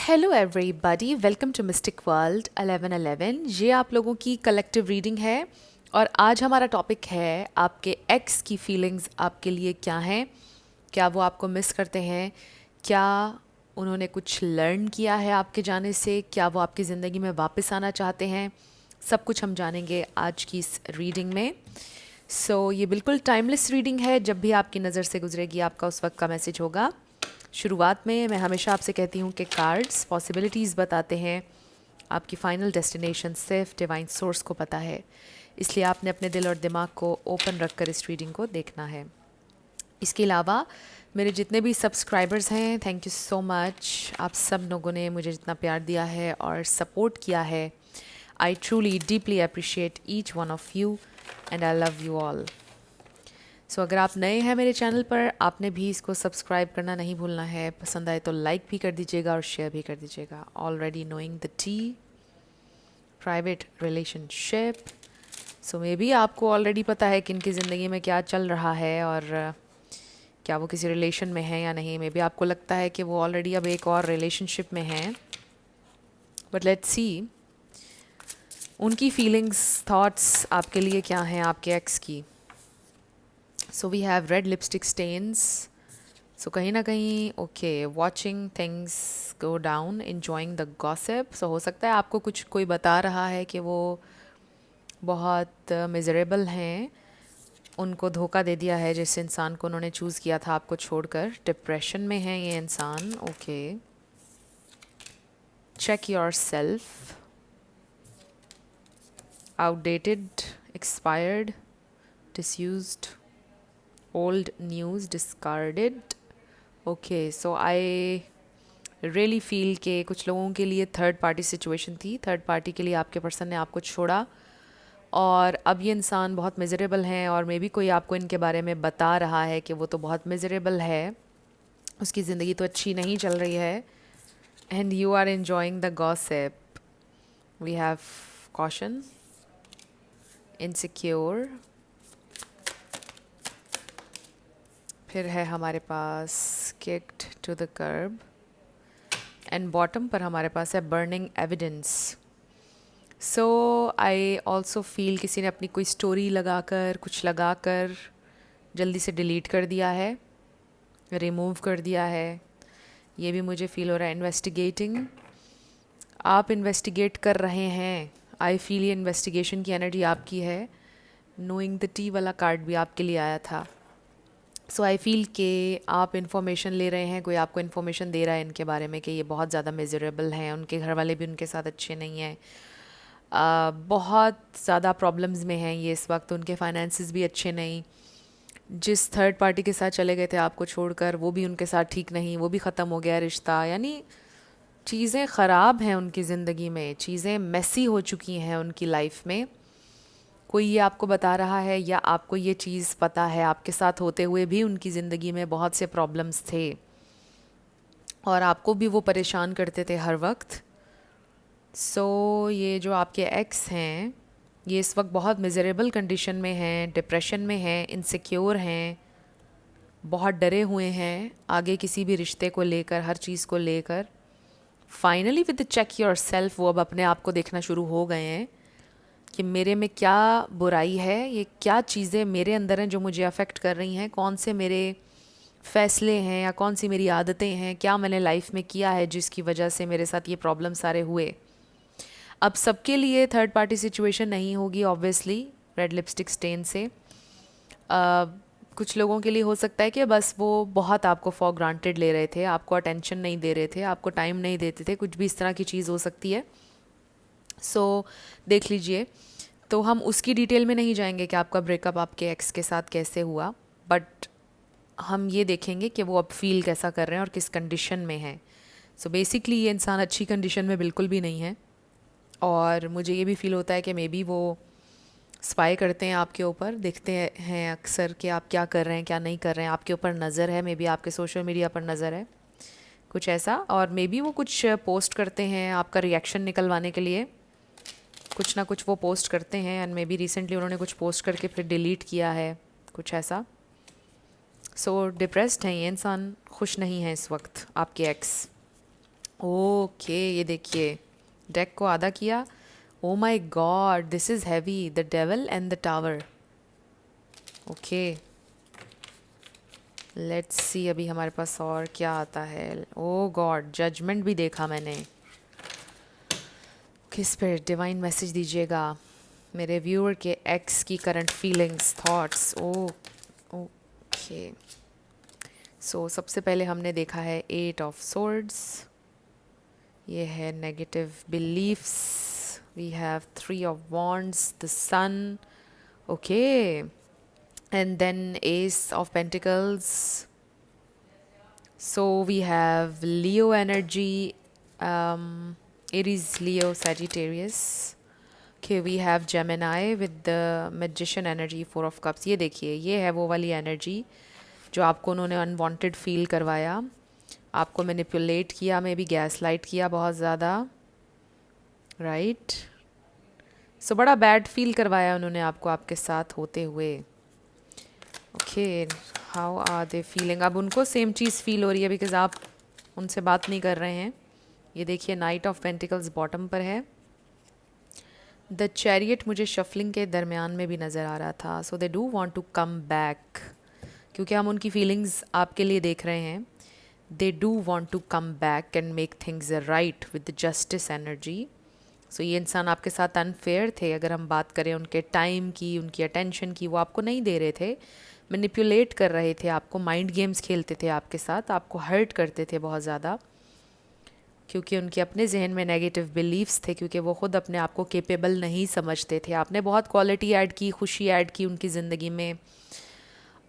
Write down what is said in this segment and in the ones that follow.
Hello everybody, welcome to mystic world 1111। ये आप लोगों की कलेक्टिव रीडिंग है और आज हमारा टॉपिक है आपके एक्स की फीलिंग्स आपके लिए क्या हैं। क्या वो आपको मिस करते हैं? क्या उन्होंने कुछ लर्न किया है आपके जाने से? क्या वो आपकी ज़िंदगी में वापस आना चाहते हैं? सब कुछ हम जानेंगे आज की इस रीडिंग में। ये बिल्कुल टाइमलेस रीडिंग है। जब भी आपकी नज़र से गुजरेगी आपका उस वक्त का मैसेज होगा। शुरुआत में मैं हमेशा आपसे कहती हूँ कि कार्ड्स पॉसिबिलिटीज़ बताते हैं, आपकी फ़ाइनल डेस्टिनेशन सिर्फ डिवाइन सोर्स को पता है। इसलिए आपने अपने दिल और दिमाग को ओपन रखकर इस रीडिंग को देखना है। इसके अलावा मेरे जितने भी सब्सक्राइबर्स हैं, थैंक यू सो मच। आप सब लोगों ने मुझे जितना प्यार दिया है और सपोर्ट किया है, I truly deeply appreciate each one of you and I love you all. अगर आप नए हैं मेरे चैनल पर, आपने भी इसको सब्सक्राइब करना नहीं भूलना है। पसंद आए तो लाइक भी कर दीजिएगा और शेयर भी कर दीजिएगा। Already knowing the T, private relationship. May be आपको ऑलरेडी पता है कि इनकी ज़िंदगी में क्या चल रहा है और क्या वो किसी रिलेशन में है या नहीं। मे बी आपको लगता है कि वो ऑलरेडी अब एक और रिलेशनशिप में हैं, बट लेट्स सी उनकी फीलिंग्स, थॉट्स आपके लिए क्या हैं, आपके एक्स की। We have red lipstick stains. कहीं ना कहीं okay, watching things go down, enjoying the gossip. हो सकता है आपको कुछ कोई बता रहा है कि वो बहुत मिजरेबल हैं, उनको धोखा दे दिया है जिस इंसान को उन्होंने चूज़ किया था आपको छोड़कर। डिप्रेशन में है ये इंसान। Okay, check your self. Outdated, expired, disused, old news, discarded. Okay, I really feel कि कुछ लोगों के लिए थर्ड पार्टी सिचुएशन थी। थर्ड पार्टी के लिए आपके पर्सन ने आपको छोड़ा और अब ये इंसान बहुत मिजरेबल हैं और मे बी कोई आपको इनके बारे में बता रहा है कि वो तो बहुत मिजरेबल है, उसकी ज़िंदगी तो अच्छी नहीं चल रही है, and you are enjoying the gossip. We have caution, insecure, फिर है हमारे पास kicked to the curb, and bottom पर हमारे पास है burning evidence. I also feel किसी ने अपनी कोई स्टोरी लगाकर, कुछ लगाकर जल्दी से डिलीट कर दिया है, रिमूव कर दिया है। ये भी मुझे फील हो रहा है। इन्वेस्टिगेटिंग, आप इन्वेस्टिगेट कर रहे हैं। आई फील ये इन्वेस्टिगेशन की एनर्जी आपकी है। नोइंग द टी वाला कार्ड भी आपके लिए आया था। आई फील कि आप इन्फॉर्मेशन ले रहे हैं, कोई आपको इन्फॉर्मेशन दे रहा है इनके बारे में कि ये बहुत ज़्यादा मिजरेबल हैं, उनके घर वाले भी उनके साथ अच्छे नहीं हैं, बहुत ज़्यादा प्रॉब्लम्स में हैं ये इस वक्त, उनके फाइनेंसिस भी अच्छे नहीं। जिस थर्ड पार्टी के साथ चले गए थे आपको छोड़कर, वो भी उनके साथ ठीक नहीं, वो भी ख़त्म हो गया रिश्ता। यानी चीज़ें ख़राब हैं उनकी ज़िंदगी में, चीज़ें मेसी हो चुकी हैं उनकी लाइफ में। कोई ये आपको बता रहा है या आपको ये चीज़ पता है, आपके साथ होते हुए भी उनकी ज़िंदगी में बहुत से प्रॉब्लम्स थे और आपको भी वो परेशान करते थे हर वक्त। ये जो आपके एक्स हैं, ये इस वक्त बहुत मिजरेबल कंडीशन में हैं, डिप्रेशन में हैं, इनसिक्योर हैं, बहुत डरे हुए हैं आगे किसी भी रिश्ते को लेकर, हर चीज़ को लेकर। Finally with check your self, वो अब अपने आप को देखना शुरू हो गए हैं कि मेरे में क्या बुराई है, ये क्या चीज़ें मेरे अंदर हैं जो मुझे अफेक्ट कर रही हैं, कौन से मेरे फ़ैसले हैं या कौन सी मेरी आदतें हैं, क्या मैंने लाइफ में किया है जिसकी वजह से मेरे साथ ये प्रॉब्लम सारे हुए। अब सबके लिए थर्ड पार्टी सिचुएशन नहीं होगी ऑब्वियसली, रेड लिपस्टिक स्टेन से। कुछ लोगों के लिए हो सकता है कि बस वो बहुत आपको फॉर ग्रांटेड ले रहे थे, आपको अटेंशन नहीं दे रहे थे, आपको टाइम नहीं देते थे, कुछ भी इस तरह की चीज़ हो सकती है। देख लीजिए। तो हम उसकी डिटेल में नहीं जाएंगे कि आपका ब्रेकअप आपके एक्स के साथ कैसे हुआ, बट हम ये देखेंगे कि वो अब फील कैसा कर रहे हैं और किस कंडीशन में हैं। बेसिकली ये इंसान अच्छी कंडीशन में बिल्कुल भी नहीं है और मुझे ये भी फील होता है कि मे बी वो स्पाई करते हैं आपके ऊपर, देखते हैं अक्सर कि आप क्या कर रहे हैं, क्या नहीं कर रहे हैं, आपके ऊपर नज़र है, मे बी आपके सोशल मीडिया पर नज़र है, कुछ ऐसा। और मे बी वो कुछ पोस्ट करते हैं आपका रिएक्शन निकलवाने के लिए, कुछ ना कुछ वो पोस्ट करते हैं, एंड मे बी रिसेंटली उन्होंने कुछ पोस्ट करके फिर डिलीट किया है, कुछ ऐसा। डिप्रेस्ड हैं ये इंसान, खुश नहीं है इस वक्त आपके एक्स। ओके, ये देखिए, डेक को आधा किया। Oh my God, this is heavy, the devil and the tower. Okay, let's see अभी हमारे पास और क्या आता है। ओ गॉड, जजमेंट भी देखा मैंने। किस पे डिवाइन मैसेज दीजिएगा मेरे व्यूअर के एक्स की करंट फीलिंग्स, थॉट्स। ओ, ओके। सो सबसे पहले हमने देखा है 8 ऑफ सोर्ड्स, ये है negative beliefs. We have 3 of wands, the sun. Okay, and then Ace of Pentacles. So we have Leo energy, Aries, Leo, Sagittarius. Okay, we have Gemini with the Magician energy, 4 of Cups. ये देखिए, ये है वो वाली energy जो आपको उन्होंने unwanted feel करवाया, आपको मैनिपुलेट किया, मे बी गैस लाइट किया बहुत ज़्यादा, राइट। सो बड़ा बैड फील करवाया उन्होंने आपको आपके साथ होते हुए। Okay, how are they feeling? अब उनको सेम चीज़ फील हो रही है बिकॉज आप उनसे बात नहीं कर रहे हैं। ये देखिए, नाइट ऑफ पेंटिकल्स बॉटम पर है। द चैरियट मुझे शफलिंग के दरमियान में भी नज़र आ रहा था। So they do want to come back, क्योंकि हम उनकी फीलिंग्स आपके लिए देख रहे हैं। They do want to come back and make things right with justice energy. So ये इंसान आपके साथ अनफेयर थे। अगर हम बात करें उनके टाइम की, उनकी अटेंशन की, वो आपको नहीं दे रहे थे, मैनिपुलेट कर रहे थे आपको, माइंड गेम्स खेलते थे आपके साथ, आपको हर्ट करते थे बहुत ज़्यादा, क्योंकि उनके अपने जहन में नेगेटिव बिलीव्स थे, क्योंकि वो ख़ुद अपने आप को केपेबल नहीं समझते थे। आपने बहुत क्वालिटी ऐड की, खुशी ऐड की उनकी ज़िंदगी में,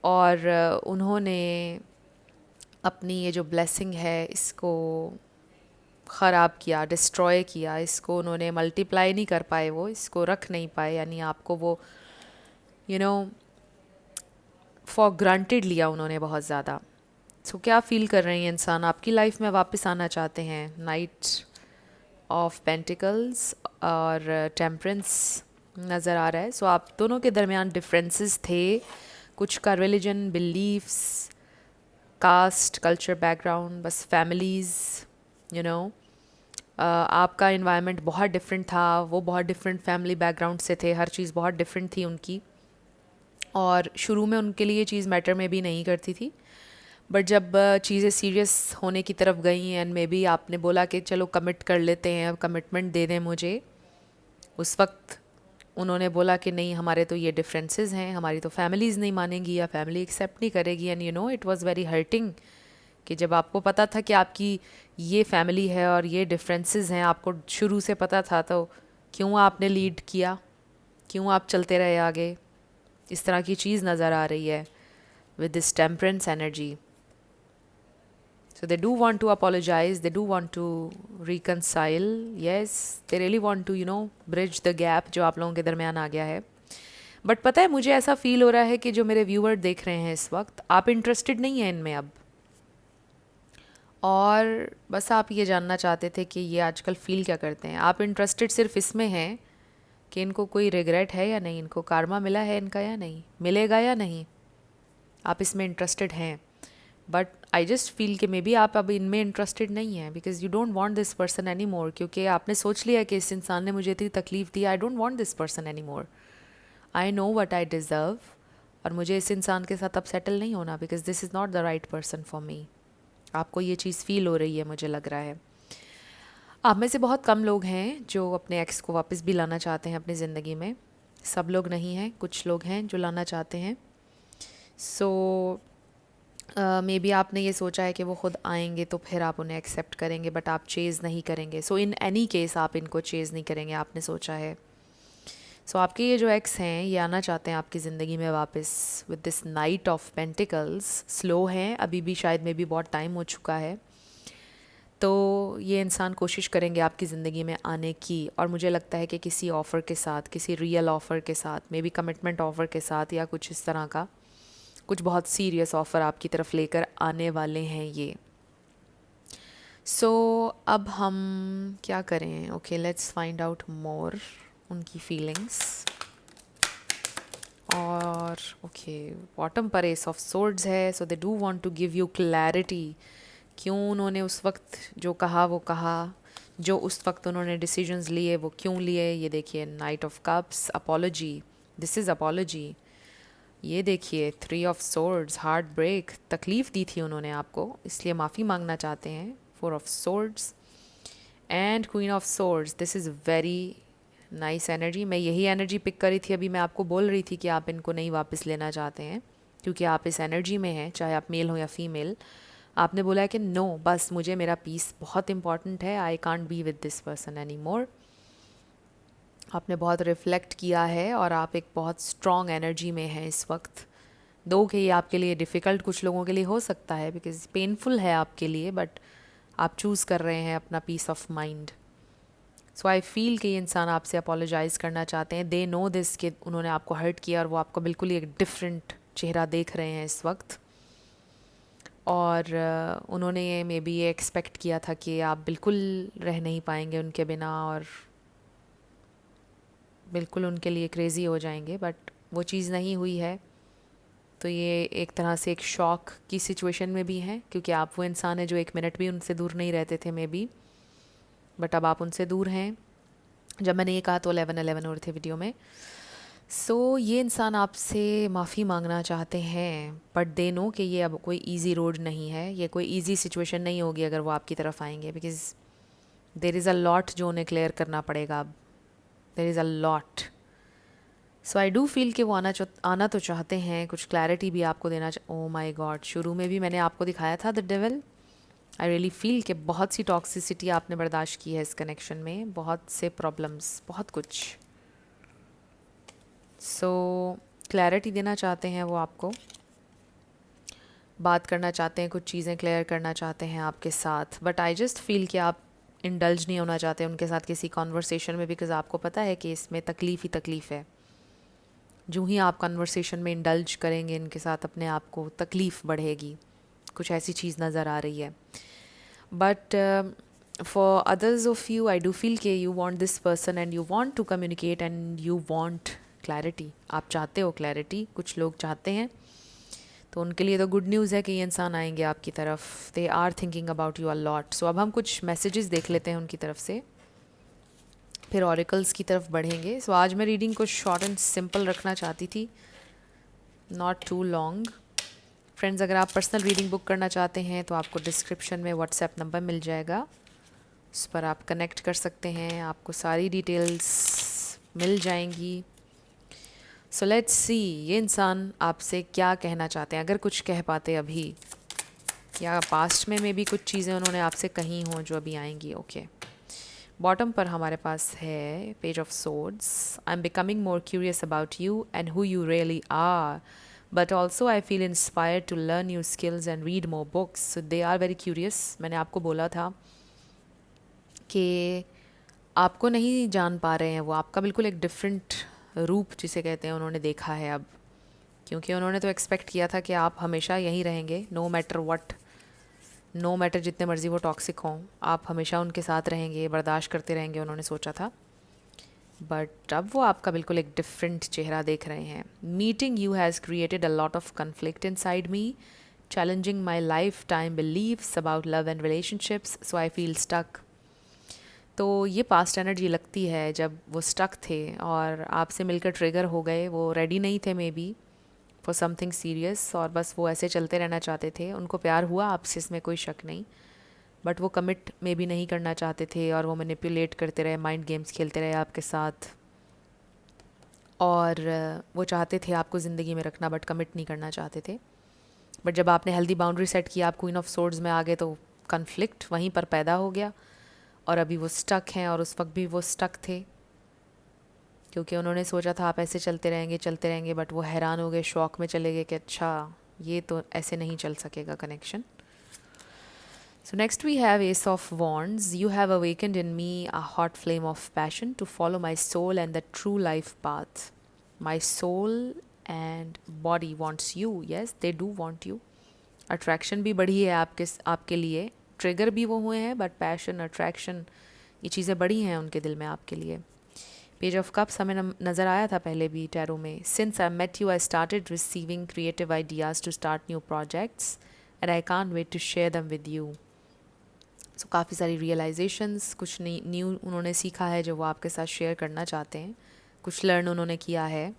और उन्होंने अपनी ये जो ब्लेसिंग है इसको ख़राब किया, डिस्ट्रॉय किया। इसको उन्होंने मल्टीप्लाई नहीं कर पाए, वो इसको रख नहीं पाए, यानी आपको वो यू नो फॉर ग्रांटेड लिया उन्होंने बहुत ज़्यादा। सो क्या फ़ील कर रहे हैं इंसान? आपकी लाइफ में वापस आना चाहते हैं। नाइट ऑफ पेंटिकल्स और टेम्परेंस नज़र आ रहा है। सो आप दोनों के दरमियान डिफरेंसेस थे, कुछ का religion, beliefs, caste, culture, background, बस फैमिलीज़, यू नो। आपका इन्वायरमेंट बहुत डिफरेंट था, वो बहुत डिफरेंट फैमिली बैकग्राउंड से थे, हर चीज़ बहुत डिफरेंट थी उनकी, और शुरू में उनके लिए ये चीज़ मैटर में भी नहीं करती थी। बट जब चीज़ें सीरियस होने की तरफ गई एंड मे बी आपने बोला कि चलो कमिट कर लेते हैं, अब कमिटमेंट दे दें मुझे, उस वक्त उन्होंने बोला कि नहीं, हमारे तो ये डिफरेंसेस हैं, हमारी तो फैमिलीज़ नहीं मानेंगी या फैमिली एक्सेप्ट नहीं करेगी। And you know it was very hurting कि जब आपको पता था कि आपकी ये फैमिली है और ये डिफरेंसेस हैं, आपको शुरू से पता था, तो क्यों आपने लीड किया, क्यों आप चलते रहे आगे? इस तरह की चीज़ नज़र आ रही है with this temperance energy. So they do want to apologize, they do want to reconcile, yes, they really want to bridge the gap जो आप लोगों के दरमियान आ गया है। बट पता है, मुझे ऐसा फील हो रहा है कि जो मेरे व्यूअर देख रहे हैं इस वक्त, आप इंटरेस्टेड नहीं हैं इनमें अब, और बस आप ये जानना चाहते थे कि ये आजकल फील क्या करते हैं। आप इंटरेस्टेड सिर्फ इसमें हैं कि इनको कोई रिग्रेट है या नहीं, इनको कार्मा मिला है इनका या नहीं, मिलेगा या नहीं, आप इसमें इंटरेस्टेड हैं। बट आई जस्ट फील कि मे बी आप अब इनमें इंटरेस्टेड नहीं हैं, because you don't want this person any मोर, क्योंकि आपने सोच लिया कि इस इंसान ने मुझे इतनी तकलीफ़ दी, I don't want this person any more, I know what I deserve, और मुझे इस इंसान के साथ अब सेटल नहीं होना, because this is not the right person for me. आपको ये चीज़ फ़ील हो रही है, मुझे लग रहा है। आप में से बहुत कम लोग हैं जो अपने एक्स को वापस भी लाना चाहते हैं अपनी ज़िंदगी में। सब लोग नहीं हैं, कुछ लोग हैं जो लाना चाहते हैं। सो मे बी आपने ये सोचा है कि वो ख़ुद आएंगे तो फिर आप उन्हें एक्सेप्ट करेंगे, बट आप चेज़ नहीं करेंगे। सो इन एनी केस आप इनको चेज़ नहीं करेंगे, आपने सोचा है। सो आपके ये जो एक्स हैं, ये आना चाहते हैं आपकी ज़िंदगी में वापस with this night of pentacles. Slow हैं अभी भी, शायद में भी बहुत टाइम हो चुका है, तो ये इंसान कोशिश करेंगे आपकी ज़िंदगी में आने की, और मुझे लगता है कि किसी ऑफ़र के साथ, किसी रियल ऑफ़र के साथ, मे बी कमिटमेंट ऑफ़र के साथ, या कुछ इस तरह का कुछ बहुत सीरियस ऑफ़र आपकी तरफ लेकर आने वाले हैं ये। सो अब हम क्या करें? Okay, let's find out more उनकी फीलिंग्स। और ओके, बॉटम पर एस ऑफ सोर्ड्स है, so they do want to give you clarity क्यों उन्होंने उस वक्त जो कहा वो कहा, जो उस वक्त उन्होंने डिसीजंस लिए वो क्यों लिए। ये देखिए night of cups, apology, this is apology. ये देखिए 3 ऑफ सोर्ड्स, हार्ट ब्रेक, तकलीफ़ दी थी उन्होंने आपको इसलिए माफ़ी मांगना चाहते हैं। 4 of swords and queen of swords, this is very nice energy. मैं यही एनर्जी पिक करी थी, अभी मैं आपको बोल रही थी कि आप इनको नहीं वापस लेना चाहते हैं क्योंकि आप इस एनर्जी में हैं, चाहे आप मेल हो या फीमेल। आपने बोला है कि नो, बस मुझे मेरा पीस बहुत इंपॉर्टेंट है, I can't be with this person any मोर। आपने बहुत रिफ्लेक्ट किया है और आप एक बहुत स्ट्रॉन्ग एनर्जी में हैं इस वक्त। दो कि ये आपके लिए डिफ़िकल्ट कुछ लोगों के लिए हो सकता है बिकॉज पेनफुल है आपके लिए, बट आप चूज़ कर रहे हैं अपना peace of mind. So I feel कि ये इंसान आपसे अपोलोजाइज़ करना चाहते हैं। दे नो दिस कि उन्होंने आपको हर्ट किया और वो आपको बिल्कुल ही एक डिफरेंट चेहरा देख रहे हैं इस वक्त। और उन्होंने मे बी ये एक्सपेक्ट किया था कि आप बिल्कुल रह नहीं पाएंगे उनके बिना और बिल्कुल उनके लिए क्रेज़ी हो जाएंगे, बट वो चीज़ नहीं हुई है। तो ये एक तरह से एक शॉक की सिचुएशन में भी हैं क्योंकि आप वो इंसान है जो 1 मिनट भी उनसे दूर नहीं रहते थे मे बी, बट अब आप उनसे दूर हैं। जब मैंने ये कहा तो 11-11 हो रहे थे वीडियो में। सो ये इंसान आपसे माफ़ी मांगना चाहते हैं, बट दे नो कि ये अब कोई इजी रोड नहीं है, ये कोई इजी सिचुएशन नहीं होगी अगर वो आपकी तरफ आएंगे, because there is a lot जो उन्हें क्लियर करना पड़ेगा अब। There is a lot. So I do feel कि वो आना तो चाहते हैं, कुछ क्लैरिटी भी आपको देना ओह माय गॉड, शुरू में भी मैंने आपको दिखाया था the devil. I really feel कि बहुत सी टॉक्सिसिटी आपने बर्दाश्त की है इस कनेक्शन में, बहुत से प्रॉब्लम्स, बहुत कुछ। सो क्लैरिटी देना चाहते हैं वो आपको, बात करना चाहते हैं, कुछ चीज़ें क्लियर करना चाहते हैं आपके साथ, बट आई जस्ट फील कि आप इंडल्ज नहीं होना चाहते उनके साथ किसी कॉन्वर्सेशन में, बिकॉज आपको पता है कि इसमें तकलीफ़ ही तकलीफ़ है। जो ही आप कन्वर्सेशन में इंडल्ज करेंगे इनके साथ अपने आप को, तकलीफ़ बढ़ेगी, कुछ ऐसी चीज़ नज़र आ रही है। But for others of you I do feel के you want this person and you want to communicate and you want clarity. आप चाहते हो क्लैरिटी, कुछ लोग चाहते हैं, तो उनके लिए तो गुड न्यूज़ है कि ये इंसान आएंगे आपकी तरफ। They are thinking about you a lot. So अब हम कुछ मैसेजेस देख लेते हैं उनकी तरफ से, फिर ऑरिकल्स की तरफ बढ़ेंगे। सो आज मैं रीडिंग को शॉर्ट एंड सिंपल रखना चाहती थी, नॉट टू लॉन्ग। फ्रेंड्स, अगर आप पर्सनल रीडिंग बुक करना चाहते हैं तो आपको डिस्क्रिप्शन में व्हाट्सएप नंबर मिल जाएगा, उस पर आप कनेक्ट कर सकते हैं, आपको सारी डिटेल्स मिल जाएंगी। सो लेट्स सी ये इंसान आपसे क्या कहना चाहते हैं, अगर कुछ कह पाते अभी, या पास्ट में भी कुछ चीज़ें उन्होंने आपसे कही हों जो अभी आएंगी। ओके, बॉटम पर हमारे पास है page of swords. I am becoming more curious about you and who you really are, but also I feel inspired to learn new skills and read more books. So they are very curious. मैंने आपको बोला था कि आपको नहीं जान पा रहे हैं वो, आपका बिल्कुल एक डिफरेंट रूप जिसे कहते हैं उन्होंने देखा है अब, क्योंकि उन्होंने तो एक्सपेक्ट किया था कि आप हमेशा यहीं रहेंगे, no matter what, no matter जितने मर्ज़ी वो टॉक्सिक हों, आप हमेशा उनके साथ रहेंगे, बर्दाश्त करते रहेंगे, उन्होंने सोचा था। बट अब वो आपका बिल्कुल एक डिफरेंट चेहरा देख रहे हैं। Meeting you has created a lot of conflict inside me, challenging my life time beliefs about love and relationships, so I feel stuck. तो ये पास्ट एनर्जी लगती है जब वो स्टक थे और आपसे मिलकर ट्रिगर हो गए, वो रेडी नहीं थे may be for something serious, और बस वो ऐसे चलते रहना चाहते थे। उनको प्यार हुआ आपसे, इसमें कोई शक नहीं, बट वो कमिट में भी नहीं करना चाहते थे और वो मैनिपुलेट करते रहे, माइंड गेम्स खेलते रहे आपके साथ, और वो चाहते थे आपको ज़िंदगी में रखना बट कमिट नहीं करना चाहते थे। बट जब आपने हेल्दी बाउंड्री सेट किया, आप क्वीन ऑफ सोर्ड्स में आ गए, तो कन्फ्लिक्ट वहीं पर पैदा हो गया और अभी वो स्टक हैं, और उस वक्त भी वो स्टक थे क्योंकि उन्होंने सोचा था आप ऐसे चलते रहेंगे, बट वो हैरान हो गए, शॉक में चले गए कि अच्छा ये तो ऐसे नहीं चल सकेगा connection. So next we have Ace of Wands. You have awakened in me a hot flame of passion to follow my soul and the true life path. My soul and body wants you. Yes, they do want you. Attraction भी बढ़ी है आपके लिए, trigger भी वो हुए हैं, but passion, attraction, ये चीज़ें बड़ी हैं उनके दिल में आपके लिए। पेज ऑफ कप्स हमें नज़र आया था पहले भी टैरो में। Since I met you I started receiving creative ideas to start new projects and I can't wait to share them with you. So काफ़ी सारी रियलाइजेशंस, कुछ न्यू उन्होंने सीखा है जो वो आपके साथ शेयर करना चाहते हैं, कुछ लर्न उन्होंने किया है।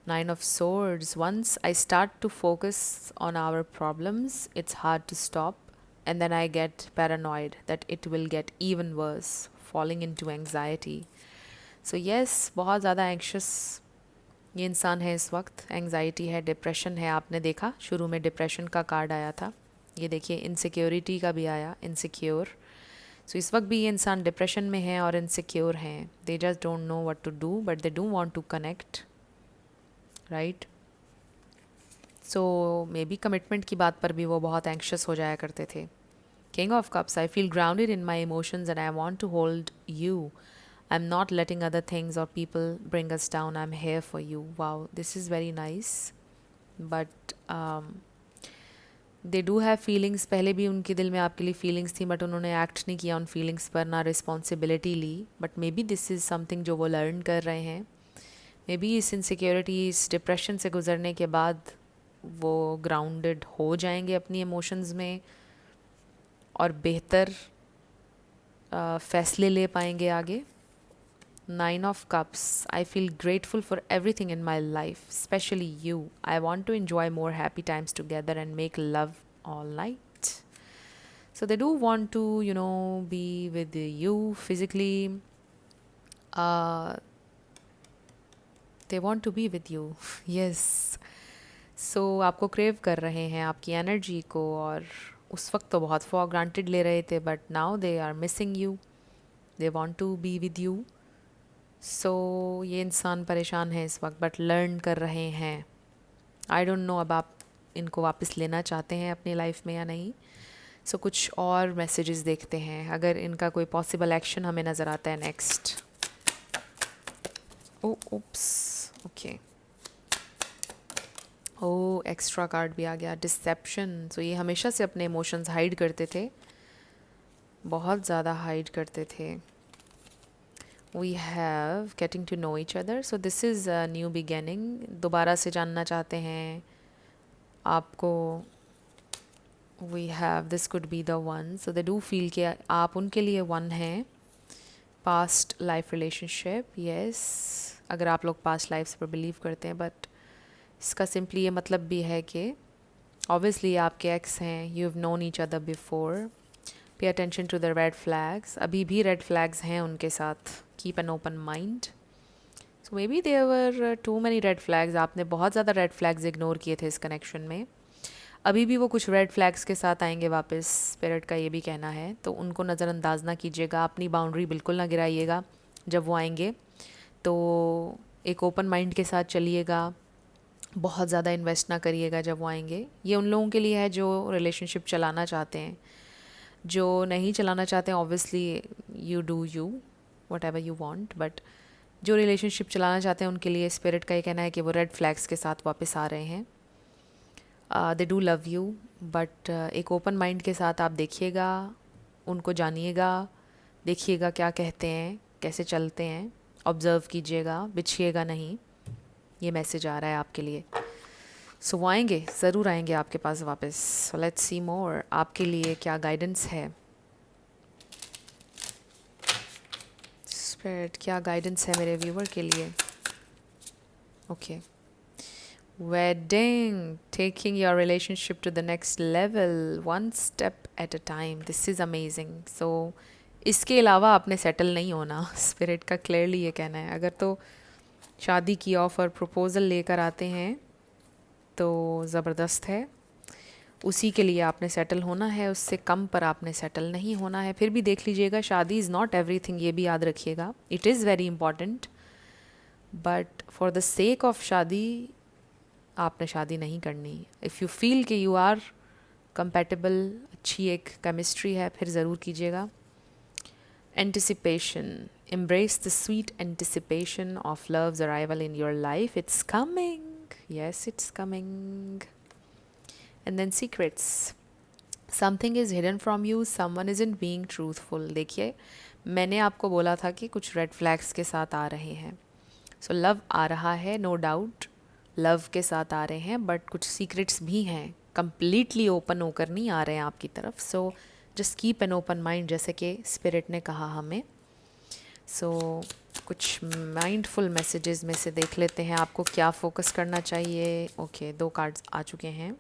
9 of Swords. Once I start to focus on our problems, it's hard to stop, and then I get paranoid that it will get even worse, falling into anxiety. So yes, बहुत ज़्यादा anxious ये इंसान है इस वक्त, anxiety है, depression है। आपने देखा शुरू में डिप्रेशन का कार्ड आया था, ये देखिए इनसिक्योरिटी का भी आया, इनसिक्योर। सो इस वक्त भी ये इंसान डिप्रेशन में है और इनसिक्योर हैं। They just don't know what to do but they do want to connect, right. So maybe commitment की बात पर भी वो बहुत एंक्शस हो जाया करते थे। King of cups, I feel grounded in my emotions and I want to hold you. I'm not letting other things or people bring us down. I'm here for you. Wow, this is very nice. But they do have feelings. पहले भी उनके दिल में आपके लिए feelings थी, but उन्होंने act नहीं किया उन feelings पर, ना responsibility Lee. But maybe this is something जो वो learn कर रहे हैं. Maybe इस insecurity, इस depression से गुजरने के बाद वो grounded हो जाएंगे अपनी emotions में और बेहतर फैसले ले पाएंगे आगे। 9 of Cups. I feel grateful for everything in my life, especially you. I want to enjoy more happy times together and make love all night. So they do want to, be with you physically. They want to be with you. Yes. So आपको crave कर रहे हैं आपकी energy को, और उस वक्त तो बहुत फॉर ग्रांटेड ले रहे थे, but now they are missing you. They want to be with you. So ये इंसान परेशान है इस वक्त, बट लर्न कर रहे हैं. आई डोंट नो अब आप इनको वापस लेना चाहते हैं अपनी लाइफ में या नहीं. सो कुछ और मैसेजेस देखते हैं, अगर इनका कोई पॉसिबल एक्शन हमें नज़र आता है next. Oops, okay. Extra card भी आ गया, डिसेप्शन. सो ये हमेशा से अपने इमोशंस हाइड करते थे, बहुत ज़्यादा हाइड करते थे. We have getting to know each other. So this is a new beginning. दोबारा से जानना चाहते हैं आपको. We have, this could be the one. So they do feel कि आप उनके लिए one हैं. Past life relationship, yes. अगर आप लोग past lives पर believe करते हैं, but इसका simply ये मतलब भी है कि obviously आपके ex हैं, you've known each other before. Pay attention to the red flags. अभी भी red flags हैं उनके साथ. Keep an open mind. So maybe there were too many red flags. आपने बहुत ज़्यादा red flags इग्नोर किए थे इस कनेक्शन में. अभी भी वो कुछ red flags के साथ आएंगे वापस, स्पिरिट का ये भी कहना है. तो उनको नज़रअंदाज ना कीजिएगा, अपनी बाउंड्री बिल्कुल ना गिराइएगा जब वो आएंगे. तो एक ओपन माइंड के साथ चलिएगा, बहुत ज़्यादा इन्वेस्ट ना करिएगा जब वो आएंगे. ये उन लोगों के लिए है जो रिलेशनशिप चलाना चाहते हैं. जो नहीं चलाना चाहते हैं, obviously you do you whatever you want, but जो रिलेशनशिप चलाना चाहते हैं उनके लिए स्पिरिट का ये कहना है कि वो रेड फ्लैग्स के साथ वापस आ रहे हैं. They do love you, but एक ओपन माइंड के साथ आप देखिएगा, उनको जानिएगा, देखिएगा क्या कहते हैं, कैसे चलते हैं, ऑब्ज़र्व कीजिएगा, बिछिएगा नहीं. ये मैसेज आ रहा है आपके लिए. सो वो आएंगे, ज़रूर आएंगे आपके पास वापस. सो लेट्स सी मोर, आपके लिए क्या गाइडेंस है. स्पिरिट, क्या गाइडेंस है मेरे व्यूवर के लिए. Okay. Wedding, taking your relationship to the next level, one step at a time. This is amazing. So इसके अलावा आपने सेटल नहीं होना, स्पिरिट का क्लियरली ये कहना है. अगर तो शादी की ऑफ़र प्रपोज़ल लेकर आते हैं तो ज़बरदस्त है, उसी के लिए आपने सेटल होना है, उससे कम पर आपने सेटल नहीं होना है. फिर भी देख लीजिएगा, शादी इज़ नॉट एवरीथिंग, ये भी याद रखिएगा. It is very important, but for the sake of शादी आपने शादी नहीं करनी. इफ़ यू फील कि यू आर कंपेटेबल, अच्छी एक केमिस्ट्री है, फिर ज़रूर कीजिएगा. Anticipation, embrace the sweet anticipation of love's arrival in your life. It's coming. Yes, it's coming. And then secrets. Something is hidden from you. Someone isn't being truthful. देखिए, मैंने आपको बोला था कि कुछ रेड फ्लैग्स के साथ आ रहे हैं. सो लव आ रहा है, नो डाउट लव के साथ आ रहे हैं, बट कुछ सीक्रेट्स भी हैं completely ओपन होकर नहीं आ रहे हैं आपकी तरफ. So just keep an open mind, जैसे कि स्पिरिट ने कहा हमें. सो कुछ माइंडफुल मैसेजेस में से देख लेते हैं आपको क्या फोकस करना चाहिए. ओके, 2 कार्ड्स आ चुके हैं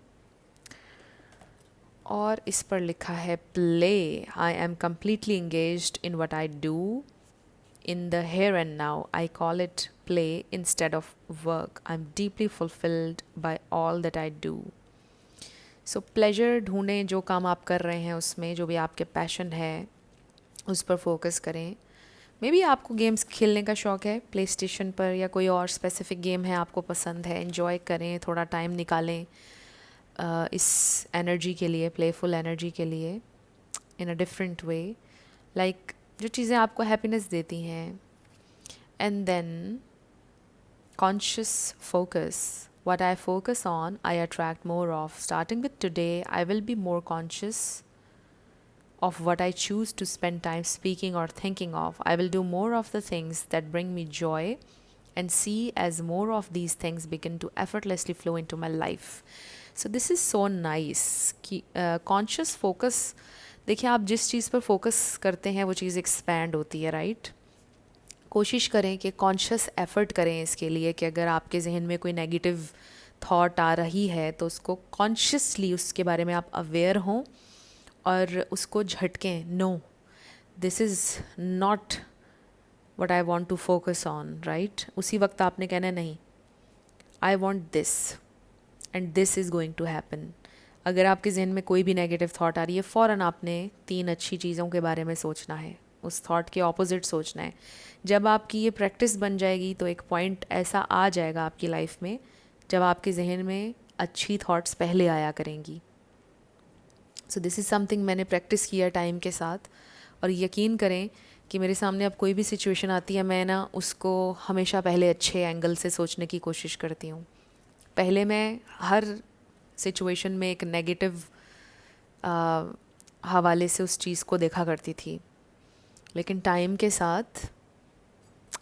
और इस पर लिखा है play. I am completely engaged in what I do in the here and now. I call it play instead of work. I'm deeply fulfilled by all that I do. So pleasure ढूंढें, जो काम आप कर रहे हैं उसमें, जो भी आपके पैशन है उस पर फोकस करें. मे बी आपको गेम्स खेलने का शौक़ है प्ले स्टेशन पर, या कोई और स्पेसिफिक गेम है आपको पसंद है, इन्जॉय करें, थोड़ा टाइम निकालें इस एनर्जी के लिए, प्लेफुल एनर्जी के लिए, इन अ डिफरेंट वे, लाइक जो चीज़ें आपको हैप्पीनेस देती हैं. And then conscious focus. what I focus on, I attract more of. Starting with today, I will be more conscious of what I choose to spend time speaking or thinking of. I will do more of the things that bring me joy and see as more of these things begin to effortlessly flow into my life. So this is so nice कि conscious focus. देखिए, आप जिस चीज़ पर focus करते हैं वो चीज़ expand होती है, राइट. कोशिश करें कि कॉन्शियस एफर्ट करें इसके लिए कि अगर आपके जहन में कोई नेगेटिव थॉट आ रही है तो उसको कॉन्शियसली उसके बारे में आप अवेयर हों और उसको झटकें. No, this is not what I want to focus on, right. उसी वक्त आपने कहना नहीं, I want this and this is going to happen. अगर आपके जहन में कोई भी नेगेटिव थॉट आ रही है, फ़ौरन आपने 3 अच्छी चीज़ों के बारे में सोचना है, उस थॉट के ऑपोजिट सोचना है. जब आपकी ये प्रैक्टिस बन जाएगी तो एक पॉइंट ऐसा आ जाएगा आपकी लाइफ में जब आपके जहन में अच्छी थॉट्स पहले आया करेंगी. सो दिस इज़ समथिंग मैंने प्रैक्टिस किया टाइम के साथ, और यकीन करें कि मेरे सामने अब कोई भी सिचुएशन आती है, मैं ना उसको हमेशा पहले अच्छे एंगल से सोचने की कोशिश करती हूँ. पहले मैं हर सिचुएशन में एक नेगेटिव हवाले से उस चीज़ को देखा करती थी, लेकिन टाइम के साथ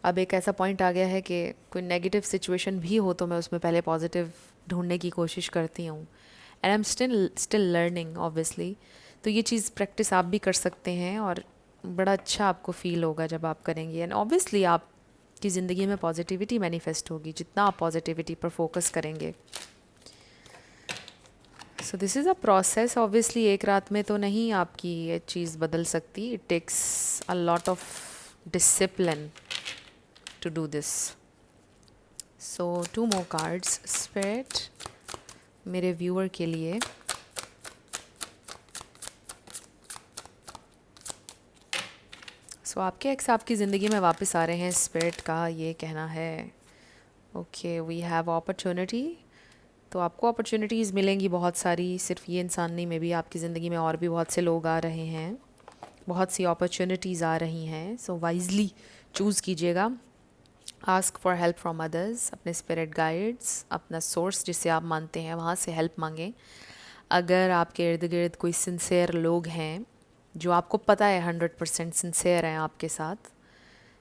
अब एक ऐसा पॉइंट आ गया है कि कोई नेगेटिव सिचुएशन भी हो तो मैं उसमें पहले पॉजिटिव ढूंढने की कोशिश करती हूँ. And I am still learning obviously. तो ये चीज़ प्रैक्टिस आप भी कर सकते हैं और बड़ा अच्छा आपको फील होगा जब आप करेंगे. एंड ऑब्वियसली आपकी ज़िंदगी में पॉजिटिविटी मैनिफेस्ट होगी जितना आप पॉजिटिविटी पर फोकस करेंगे. So this is a process. Obviously एक रात में तो नहीं आपकी ये चीज़ बदल सकती. It takes a lot of discipline to do this. So 2 more cards, spirit, मेरे व्यूअर के लिए. सो आपके एक्स आपकी ज़िंदगी में वापस आ रहे हैं, स्पिरिट का ये कहना है. Okay, we have opportunity. तो आपको अपॉर्चुनिटीज़ मिलेंगी बहुत सारी, सिर्फ ये इंसान नहीं, मे बी आपकी ज़िंदगी में और भी बहुत से लोग आ रहे हैं, बहुत सी अपॉर्चुनिटीज़ आ रही हैं. सो वाइजली चूज़ कीजिएगा. Ask for help from others, अपने स्पिरिट गाइड्स, अपना सोर्स जिसे आप मानते हैं वहाँ से हेल्प मांगें. अगर आपके इर्द गिर्द कोई सिंसेयर लोग हैं जो आपको पता है 100% सिंसेयर हैं आपके साथ,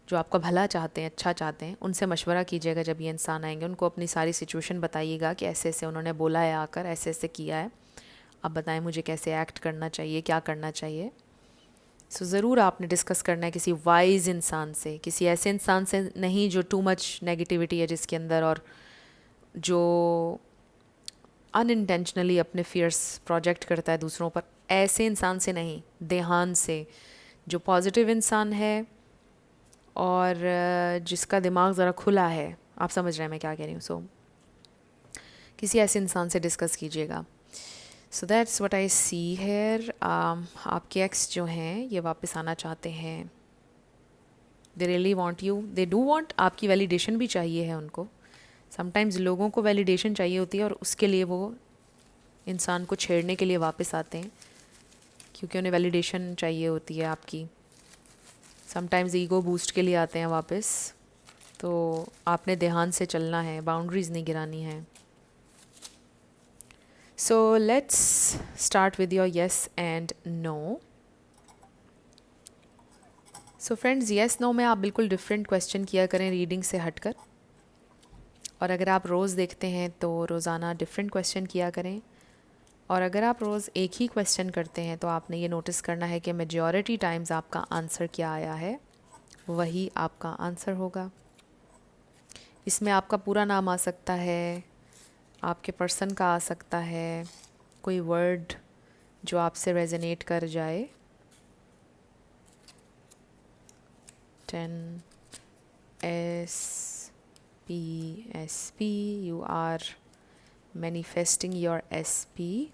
जो आपका भला चाहते हैं, अच्छा चाहते हैं, उनसे मशवरा कीजिएगा. जब ये इंसान आएंगे उनको अपनी सारी सिचुएशन बताइएगा कि ऐसे ऐसे उन्होंने बोला है आकर, ऐसे ऐसे किया है, अब बताएं मुझे कैसे एक्ट करना चाहिए, क्या करना चाहिए. सो ज़रूर आपने डिस्कस करना है किसी वाइज इंसान से, किसी ऐसे इंसान से नहीं जो टू मच नेगेटिविटी है जिसके अंदर, और जो अनइंटेंशनली अपने फियर्स प्रोजेक्ट करता है दूसरों पर. ऐसे इंसान से नहीं, ध्यान से, जो पॉजिटिव इंसान है और जिसका दिमाग ज़रा खुला है. आप समझ रहे हैं मैं क्या कह रही हूँ. सो किसी ऐसे इंसान से डिस्कस कीजिएगा. So that's what I see here. आपके एक्स जो हैं ये वापस आना चाहते हैं. They really want you, they do want. आपकी वैलिडेशन भी चाहिए है उनको. समटाइम्स लोगों को वैलिडेशन चाहिए होती है और उसके लिए वो इंसान को छेड़ने के लिए वापस आते हैं, क्योंकि उन्हें वैलिडेशन चाहिए होती है आपकी. समटाइम्स ईगो बूस्ट के लिए आते हैं वापस. तो आपने ध्यान से चलना है, बाउंड्रीज़ नहीं गिरानी है. So let's start with your yes and no. So friends, yes no में आप बिल्कुल डिफरेंट क्वेश्चन किया करें रीडिंग से हटकर. और अगर आप रोज़ देखते हैं तो रोज़ाना डिफरेंट क्वेश्चन किया करें. और अगर आप रोज़ एक ही क्वेश्चन करते हैं तो आपने ये नोटिस करना है कि मेजॉरिटी टाइम्स आपका आंसर क्या आया है वही आपका आंसर होगा। इसमें आपका पूरा नाम आ सकता है, आपके पर्सन का आ सकता है, कोई वर्ड जो आपसे रेजोनेट कर जाए। 10 SP, you are manifesting your SP.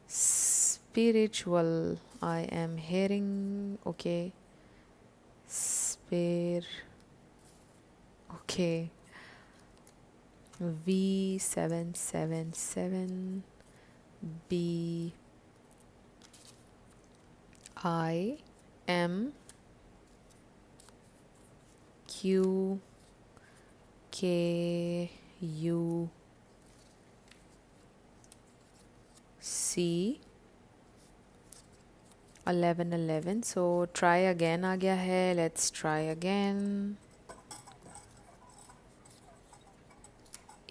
Spiritual, I am hearing, okay. Okay. V777 B I M Q K U C 1111. So try again आ गया है. Let's try again.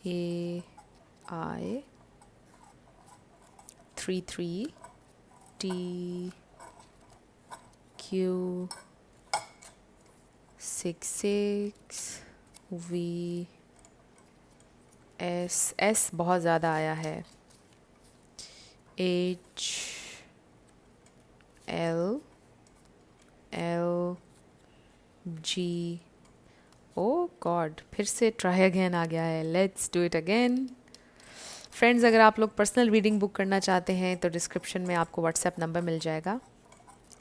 A I 33 T Q 66 V S बहुत ज़्यादा आया है. H L G ओ God, फिर से try again आ गया है. Let's do it again. Friends, अगर आप लोग पर्सनल रीडिंग बुक करना चाहते हैं तो डिस्क्रिप्शन में आपको व्हाट्सएप नंबर मिल जाएगा,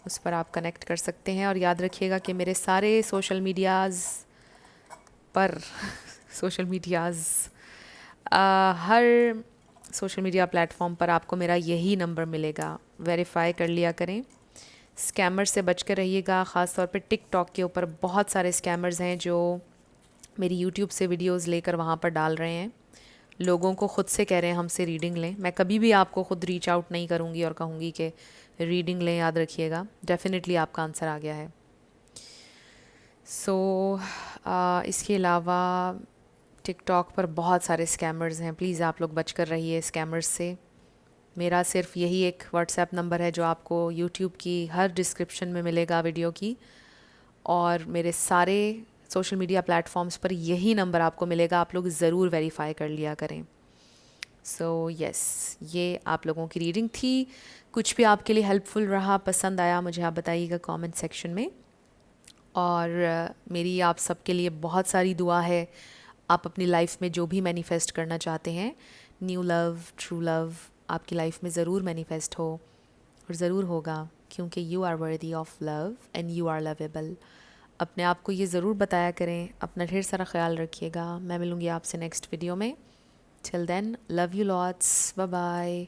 उस पर आप कनेक्ट कर सकते हैं. और याद रखिएगा कि मेरे सारे सोशल मीडियाज़ पर हर सोशल मीडिया प्लेटफॉर्म पर आपको मेरा यही नंबर मिलेगा. वेरीफाई कर लिया करें. स्कैमर से बच कर रहिएगा. ख़ास तौर पे टिकटॉक के ऊपर बहुत सारे स्कैमर्स हैं जो मेरी यूट्यूब से वीडियोस लेकर वहाँ पर डाल रहे हैं. लोगों को ख़ुद से कह रहे हैं हमसे रीडिंग लें. मैं कभी भी आपको ख़ुद रीच आउट नहीं करूँगी और कहूँगी कि रीडिंग लें. याद रखिएगा, डेफिनेटली आपका आंसर आ गया है. इसके अलावा टिकटॉक पर बहुत सारे स्कैमर्स हैं. प्लीज़ आप लोग बच कर रहिए स्कैमर्स से. मेरा सिर्फ यही एक व्हाट्सएप नंबर है जो आपको यूट्यूब की हर डिस्क्रिप्शन में मिलेगा वीडियो की, और मेरे सारे सोशल मीडिया प्लेटफॉर्म्स पर यही नंबर आपको मिलेगा. आप लोग ज़रूर वेरीफाई कर लिया करें. यस, ये आप लोगों की रीडिंग थी. कुछ भी आपके लिए हेल्पफुल रहा, पसंद आया, मुझे आप बताइएगा कमेंट सेक्शन में. और मेरी आप सबके लिए बहुत सारी दुआ है. आप अपनी लाइफ में जो भी मैनिफेस्ट करना चाहते हैं, न्यू लव, ट्रू लव, आपकी लाइफ में ज़रूर मैनिफेस्ट हो, और ज़रूर होगा, क्योंकि you are worthy of love and you are lovable. अपने आप को ये ज़रूर बताया करें. अपना ढेर सारा ख्याल रखिएगा. मैं मिलूँगी आपसे नेक्स्ट वीडियो में. Till then, love you lots. Bye bye.